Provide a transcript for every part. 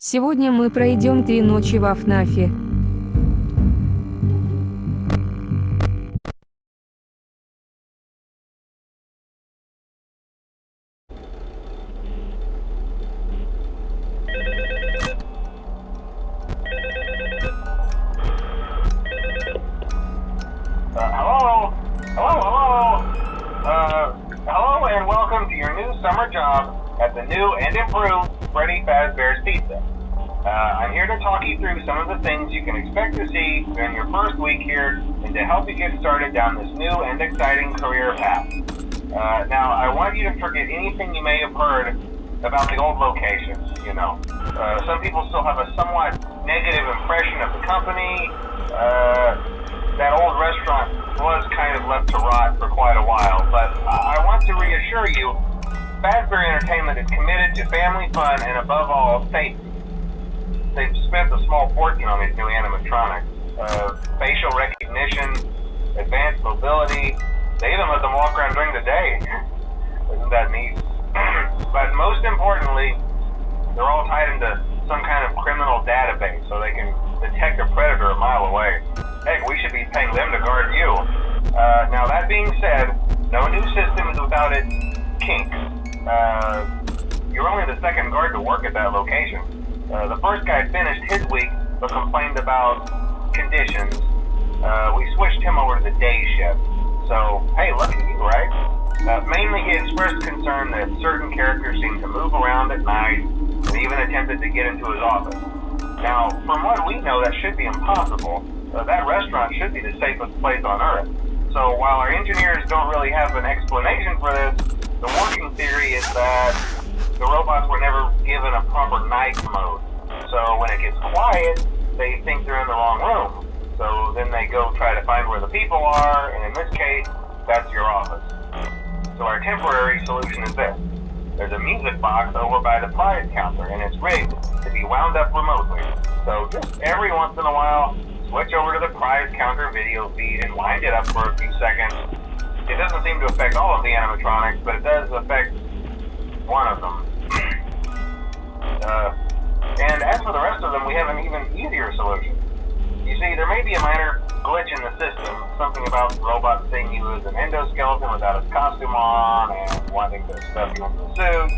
Сегодня мы пройдем 3 ночи во ФНАФе. Hello and welcome to your new summer job at the new and improved Freddy Fazbear's Pizza. I'm here to talk you through some of the things you can expect to see during your first week here and to help you get started down this new and exciting career path. Now, I want you to forget anything you may have heard about the old locations, some people still have a somewhat negative impression of the company. That old restaurant was kind of left to rot for quite a while, but I want to reassure you, Fazbear Entertainment is committed to family fun and above all, safety. They've spent a small fortune on these new animatronics. Facial recognition, advanced mobility, they even let them walk around during the day. Isn't that neat? But most importantly, they're all tied into some kind of criminal database so they can detect a predator a mile away. Heck, we should be paying them to guard you. Now that being said, no new system is without its kinks. You're only the second guard to work at that location. The first guy finished his week but complained about conditions. We switched him over to the day shift. So, hey, look at you, right? Mainly he expressed concern that certain characters seem to move around at night and even attempted to get into his office. Now, from what we know, that should be impossible. That restaurant should be the safest place on Earth. So while our engineers don't really have an explanation for this, the working theory is that the robots were never given a proper night mode. So when it gets quiet, they think they're in the wrong room. So then they go try to find where the people are, and in this case, that's your office. So our temporary solution is this. There's a music box over by the prize counter, and it's rigged to be wound up remotely. So just every once in a while, switch over to the prize counter video feed and wind it up for a few seconds. It doesn't seem to affect all of the animatronics, but it does affect one of them. And as for the rest of them, we have an even easier solution. You see, there may be a minor glitch in the system, something about the robot seeing you as an endoskeleton without his costume on and wanting to stuff you into a suit.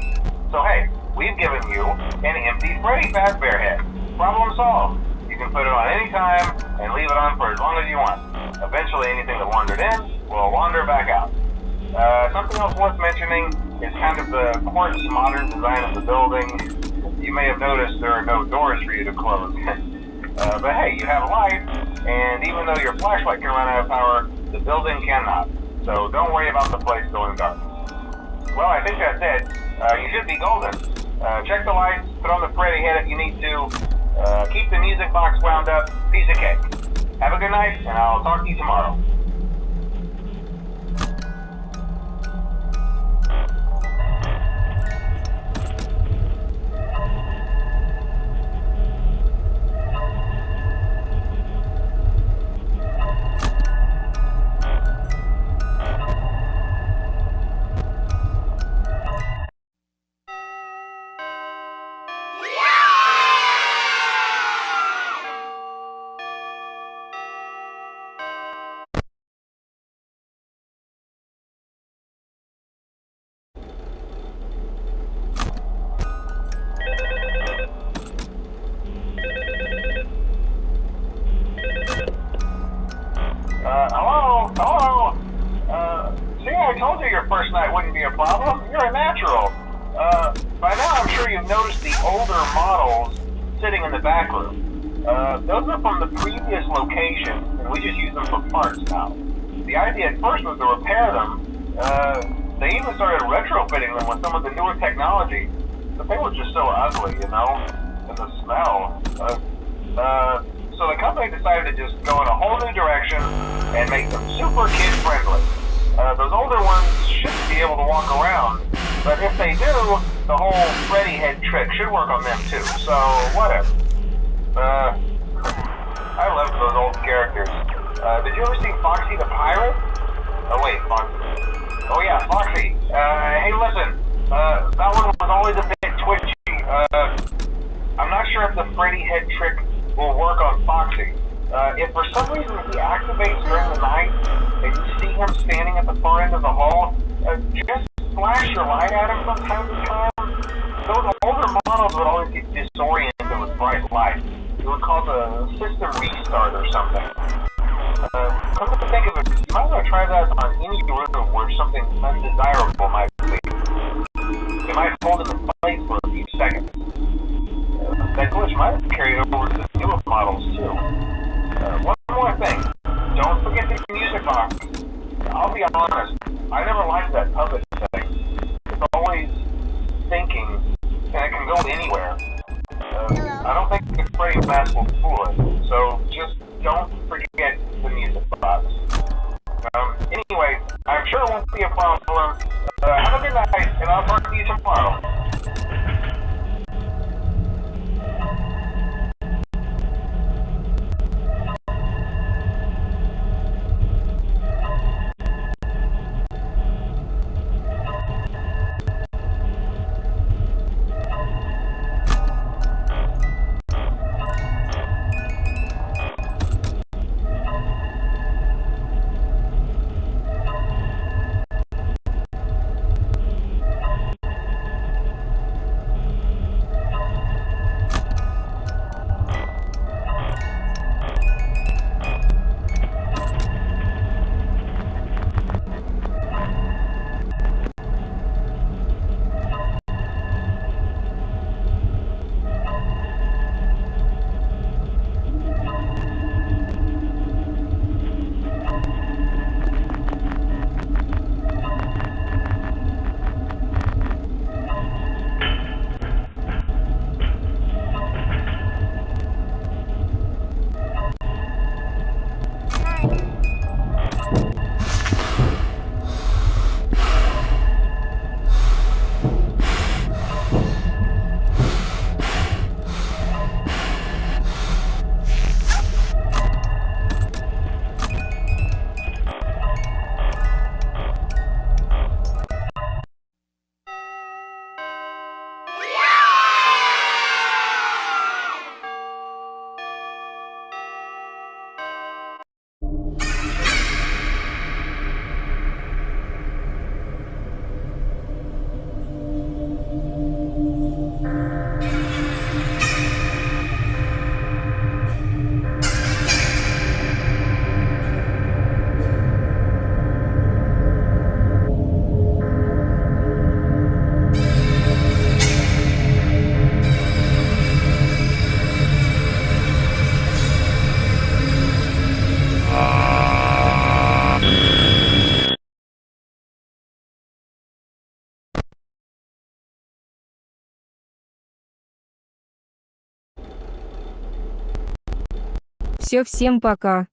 So hey, we've given you an empty Freddy Fazbear head. Problem solved. You can put it on any time and leave it on for as long as you want. Eventually anything that wandered in will wander back out. Something else worth mentioning is kind of the quartz modern design of the building. You may have noticed there are no doors for you to close. But hey, you have light, and even though your flashlight can run out of power, the building cannot. So don't worry about the place going dark. Well, I think that's it. You should be golden. Check the lights, put on the Freddy head if you need to. Keep the music box wound up. Piece of cake. Have a good night, and I'll talk to you tomorrow. Hello? See, I told you your first night wouldn't be a problem. You're a natural. By now I'm sure you've noticed the older models sitting in the back room. Those are from the previous location, and we just use them for parts now. The idea at first was to repair them. They even started retrofitting them with some of the newer technology, but they were just so ugly, and the smell. So the company decided to just go in a whole new direction and make them super kid-friendly. Those older ones shouldn't be able to walk around, but if they do, the whole Freddy head trick should work on them too, so whatever. I loved those old characters. Did you ever see Foxy the Pirate? Oh wait, Foxy. Oh yeah, Foxy. Hey listen, that one was always a bit twitchy. I'm not sure sure if the Freddy head trick will work on Foxy. If for some reason he activates during the night and you see him standing at the far end of the hall, just flash your light at him from time to time. Those older models would always get disoriented with bright light. It would cause a system restart or something. Come to think of it, you might want to try that on any room where something undesirable might be. It might hold him in place for a few seconds. That glitch might have carried over to the newer models too. One more thing. Don't forget the music box. I'll be honest, I never liked that puppet thing. It's always thinking, and it can go anywhere. I don't think the Freddy mask will fool it, so just don't forget the music box. Anyway, I'm sure it won't be a problem. Have a good night, and I'll talk to you tomorrow. Все, всем пока.